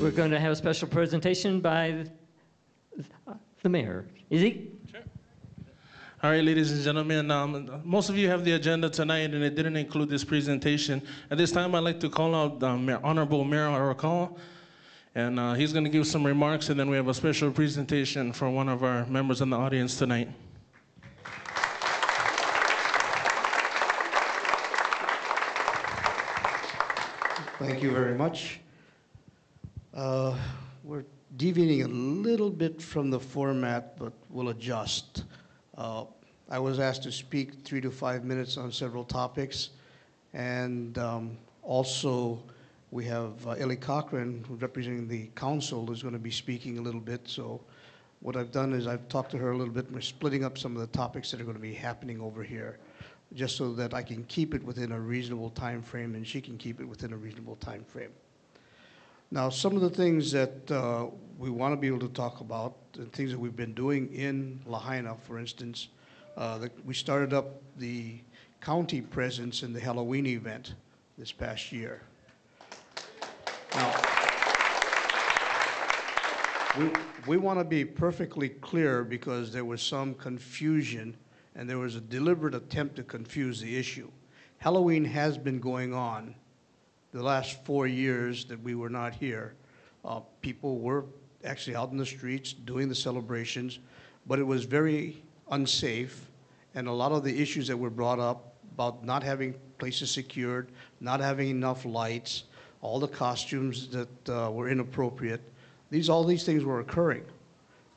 We're going to have a special presentation by the mayor. Ezek? Sure. All right, ladies and gentlemen, most of you have the agenda tonight, and it didn't include this presentation. At this time, I'd like to call out Honorable Mayor Arakawa, and he's going to give some remarks, and then we have a special presentation for one of our members in the audience tonight. Thank you very much. We're deviating a little bit from the format, but we'll adjust. I was asked to speak 3 to 5 minutes on several topics, and also we have Ellie Cochran, who's representing the council, who's going to be speaking a little bit. So what I've done is I've talked to her a little bit. We're splitting up some of the topics that are going to be happening over here, just so that I can keep it within a reasonable time frame and she can keep it within a reasonable time frame. Now, some of the things that we want to be able to talk about, and things that we've been doing in Lahaina, for instance, we started up the county presence in the Halloween event this past year. Now, we want to be perfectly clear because there was some confusion and there was a deliberate attempt to confuse the issue. Halloween has been going on the last 4 years that we were not here. People were actually out in the streets doing the celebrations, but it was very unsafe, and a lot of the issues that were brought up about not having places secured, not having enough lights, all the costumes that were inappropriate, all these things were occurring.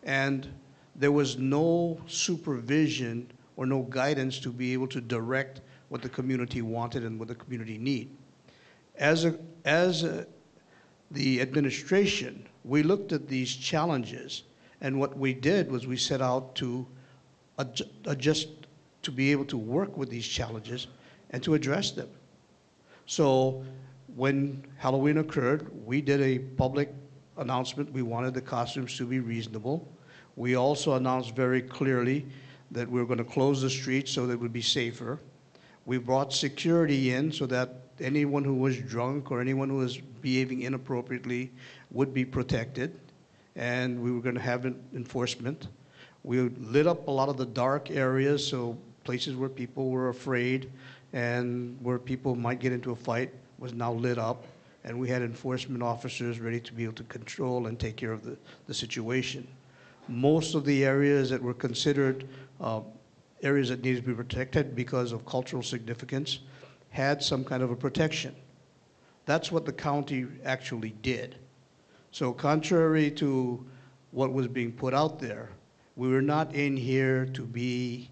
And there was no supervision or no guidance to be able to direct what the community wanted and what the community needed. As the administration, we looked at these challenges, and what we did was we set out to adjust to be able to work with these challenges and to address them. So when Halloween occurred, we did a public announcement. We wanted the costumes to be reasonable. We also announced very clearly that we were going to close the streets so that it would be safer. We brought security in so that anyone who was drunk or anyone who was behaving inappropriately would be protected, and we were going to have enforcement. We lit up a lot of the dark areas, so places where people were afraid and where people might get into a fight was now lit up, and we had enforcement officers ready to be able to control and take care of the situation. Most of the areas that were considered areas that needed to be protected because of cultural significance had some kind of a protection. That's what the county actually did. So contrary to what was being put out there, we were not in here to be,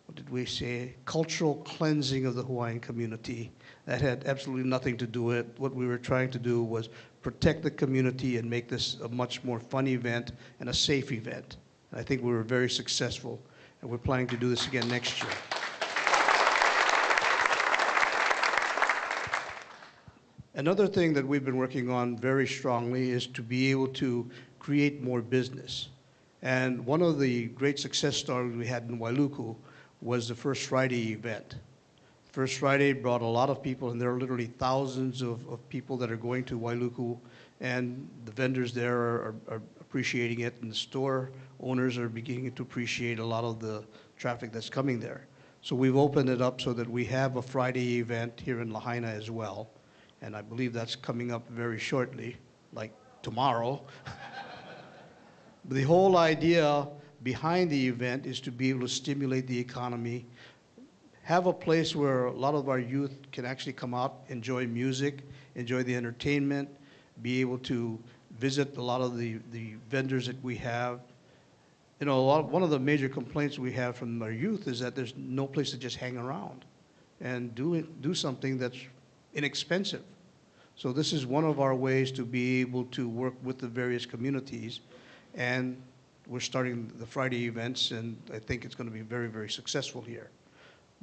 what did we say, cultural cleansing of the Hawaiian community. That had absolutely nothing to do with it. What we were trying to do was protect the community and make this a much more fun event and a safe event. And I think we were very successful, and we're planning to do this again next year. Another thing that we've been working on very strongly is to be able to create more business. And one of the great success stories we had in Wailuku was the First Friday event. First Friday brought a lot of people, and there are literally thousands of people that are going to Wailuku, and the vendors there are appreciating it, and the store owners are beginning to appreciate a lot of the traffic that's coming there. So we've opened it up so that we have a Friday event here in Lahaina as well, and I believe that's coming up very shortly, like tomorrow. The whole idea behind the event is to be able to stimulate the economy, have a place where a lot of our youth can actually come out, enjoy music, enjoy the entertainment, be able to visit a lot of the vendors that we have. You know, one of the major complaints we have from our youth is that there's no place to just hang around and do something that's inexpensive. So this is one of our ways to be able to work with the various communities, and we're starting the Friday events, and I think it's going to be very, very successful here.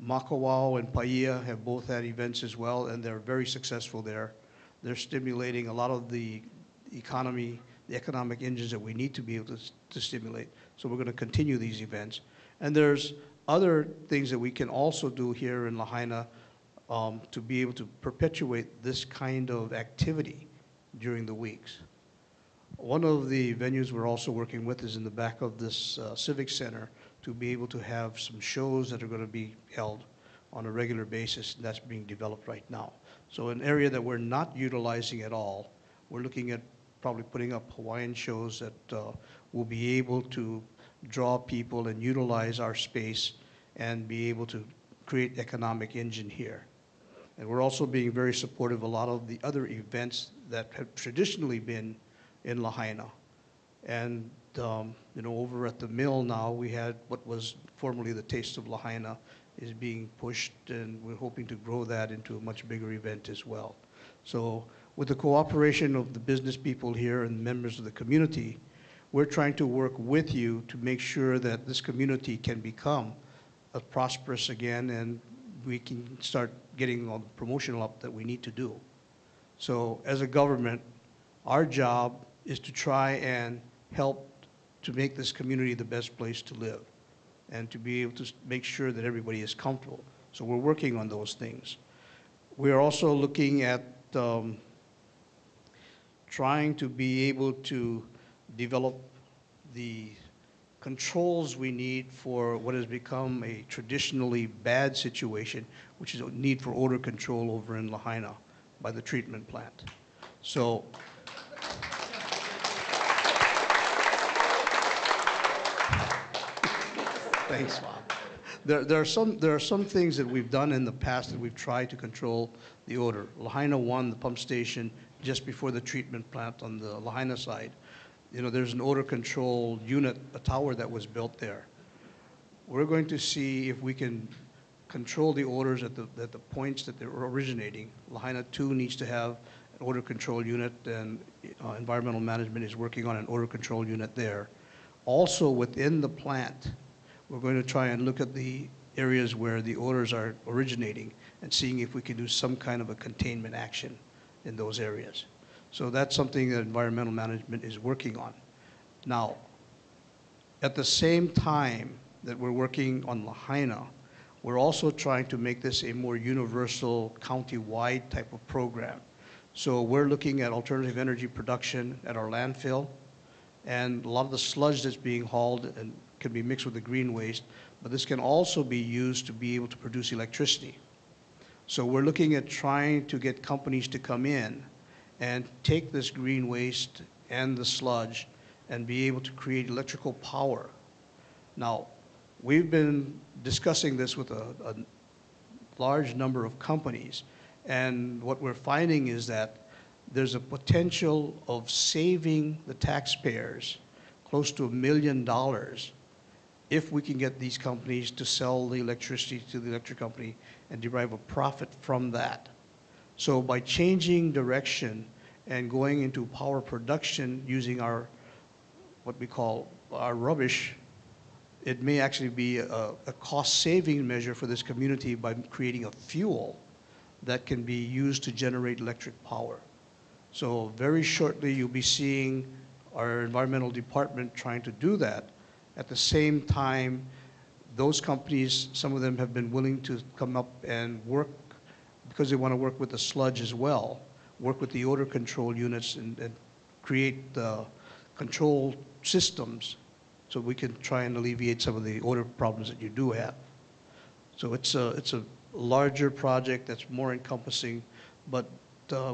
Makawao and Paia have both had events as well, and they're very successful there. They're stimulating a lot of the economy, the economic engines that we need to be able to stimulate. So we're going to continue these events. And there's other things that we can also do here in Lahaina to be able to perpetuate this kind of activity during the weeks. One of the venues we're also working with is in the back of this Civic Center to be able to have some shows that are going to be held on a regular basis. And that's being developed right now. So an area that we're not utilizing at all, we're looking at probably putting up Hawaiian shows that will be able to draw people and utilize our space and be able to create economic engine here. And we're also being very supportive of a lot of the other events that have traditionally been in Lahaina. And over at the mill now, we had what was formerly the Taste of Lahaina is being pushed, and we're hoping to grow that into a much bigger event as well. So with the cooperation of the business people here and members of the community, we're trying to work with you to make sure that this community can become prosperous again, and we can start getting all the promotional up that we need to do. So as a government, our job is to try and help to make this community the best place to live and to be able to make sure that everybody is comfortable. So we're working on those things. We are also looking at trying to be able to develop the controls we need for what has become a traditionally bad situation, which is a need for odor control over in Lahaina by the treatment plant. So thanks, Bob. There are some things that we've done in the past that we've tried to control the odor. Lahaina 1, the pump station, just before the treatment plant on the Lahaina side, there's an odor control unit, a tower that was built there. We're going to see if we can control the odors at the points that they're originating. Lahaina 2 needs to have an odor control unit, and environmental management is working on an odor control unit there. Also within the plant, we're going to try and look at the areas where the odors are originating and seeing if we can do some kind of a containment action in those areas. So that's something that environmental management is working on. Now, at the same time that we're working on Lahaina, we're also trying to make this a more universal, county-wide type of program. So we're looking at alternative energy production at our landfill, and a lot of the sludge that's being hauled and can be mixed with the green waste, but this can also be used to be able to produce electricity. So we're looking at trying to get companies to come in and take this green waste and the sludge and be able to create electrical power. Now, we've been discussing this with a large number of companies, and what we're finding is that there's a potential of saving the taxpayers close to $1 million if we can get these companies to sell the electricity to the electric company and derive a profit from that. So by changing direction and going into power production using our, what we call our rubbish, it may actually be a cost-saving measure for this community by creating a fuel that can be used to generate electric power. So very shortly, you'll be seeing our environmental department trying to do that. At the same time, those companies, some of them have been willing to come up and work, because they want to work with the sludge as well, work with the odor control units and create the control systems so we can try and alleviate some of the odor problems that you do have. So it's a larger project that's more encompassing, but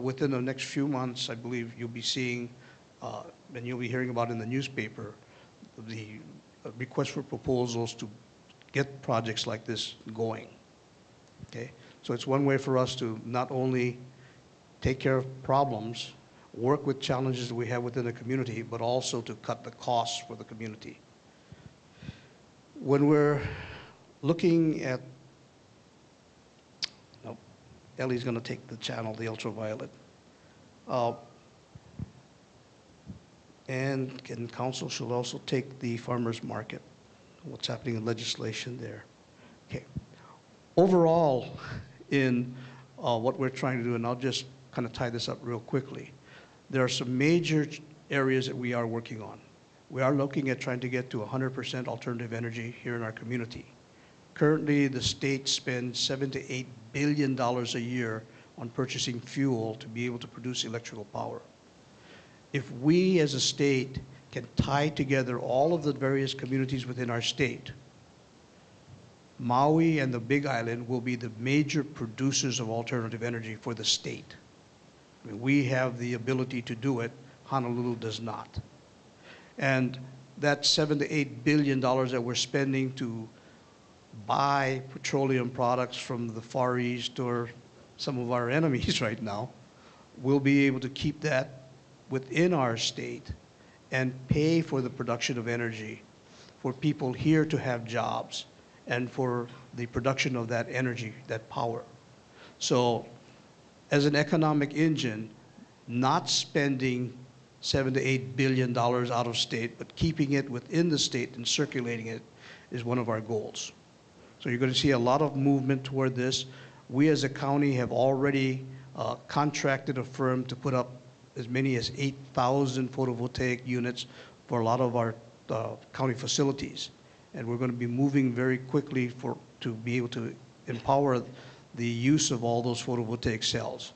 within the next few months, I believe you'll be seeing, and you'll be hearing about in the newspaper, the request for proposals to get projects like this going. Okay? So it's one way for us to not only take care of problems, work with challenges that we have within the community, but also to cut the costs for the community. When we're looking at, no, Ellie's going to take the channel, the ultraviolet. And council should also take the farmers market, what's happening in legislation there. Okay. Overall, in what we're trying to do, and I'll just kind of tie this up real quickly, there are some major areas that we are working on. We are looking at trying to get to 100% alternative energy here in our community. Currently, the state spends $7 to $8 billion a year on purchasing fuel to be able to produce electrical power. if we as a state can tie together all of the various communities within our state, Maui and the Big Island will be the major producers of alternative energy for the state. I mean, we have the ability to do it. Honolulu does not. And that $7 to $8 billion that we're spending to buy petroleum products from the Far East or some of our enemies right now, we'll be able to keep that within our state and pay for the production of energy for people here to have jobs and for the production of that energy, that power. So as an economic engine, not spending $7 to $8 billion out of state, but keeping it within the state and circulating it is one of our goals. So you're going to see a lot of movement toward this. We as a county have already contracted a firm to put up as many as 8,000 photovoltaic units for a lot of our county facilities. And we're going to be moving very quickly to be able to empower the use of all those photovoltaic cells.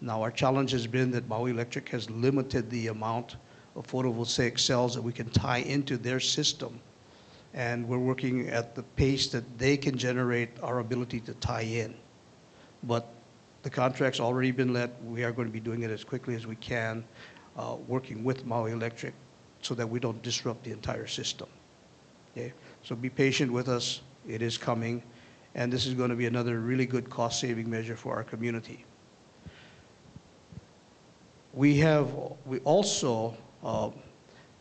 Now, our challenge has been that Maui Electric has limited the amount of photovoltaic cells that we can tie into their system. And we're working at the pace that they can generate our ability to tie in. But the contract's already been let. We are going to be doing it as quickly as we can, working with Maui Electric so that we don't disrupt the entire system. Okay? So be patient with us. It is coming. And this is going to be another really good cost-saving measure for our community. We also,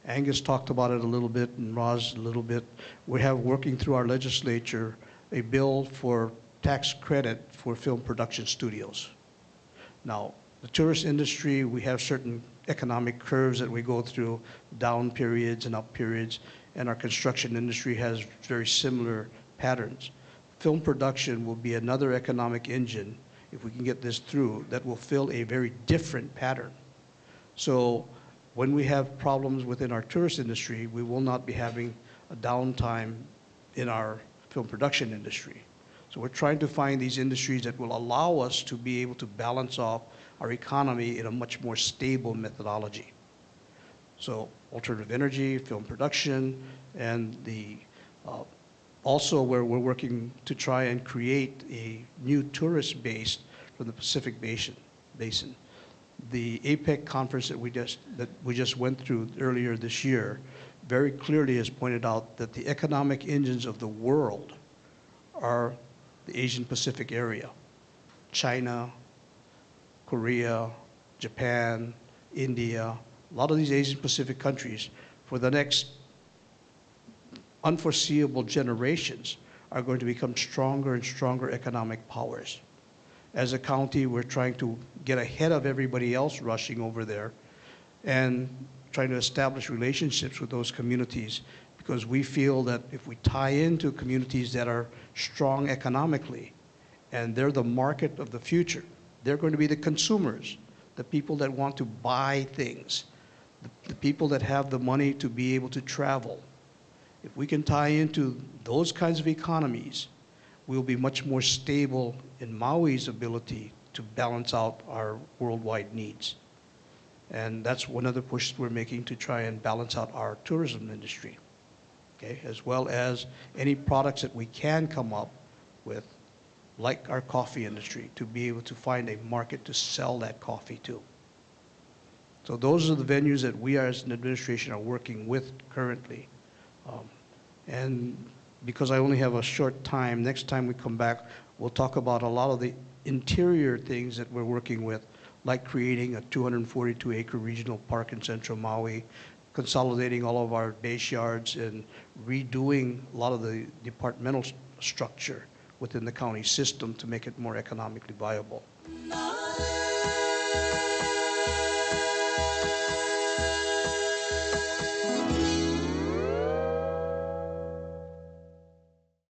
Angus talked about it a little bit and Roz a little bit, we have working through our legislature a bill for tax credit for film production studios. Now, the tourist industry, we have certain economic curves that we go through, down periods and up periods, and our construction industry has very similar patterns. Film production will be another economic engine, if we can get this through, that will fill a very different pattern. So when we have problems within our tourist industry, we will not be having a downtime in our film production industry. So we're trying to find these industries that will allow us to be able to balance off our economy in a much more stable methodology. So alternative energy, film production, and also where we're working to try and create a new tourist base for the Pacific Basin. The APEC conference that we just went through earlier this year very clearly has pointed out that the economic engines of the world are the Asian Pacific area. China, Korea, Japan, India, a lot of these Asian Pacific countries for the next unforeseeable generations are going to become stronger and stronger economic powers. As a county, we're trying to get ahead of everybody else rushing over there and trying to establish relationships with those communities because we feel that if we tie into communities that are strong economically and they're the market of the future, they're going to be the consumers, the people that want to buy things, the people that have the money to be able to travel. If we can tie into those kinds of economies, we'll be much more stable in Maui's ability to balance out our worldwide needs. And that's one of the pushes we're making to try and balance out our tourism industry, okay? As well as any products that we can come up with, like our coffee industry, to be able to find a market to sell that coffee to. So those are the venues that we as an administration are working with currently. And because I only have a short time, next time we come back, we'll talk about a lot of the interior things that we're working with, like creating a 242-acre regional park in central Maui, consolidating all of our base yards, and redoing a lot of the departmental structure within the county system to make it more economically viable.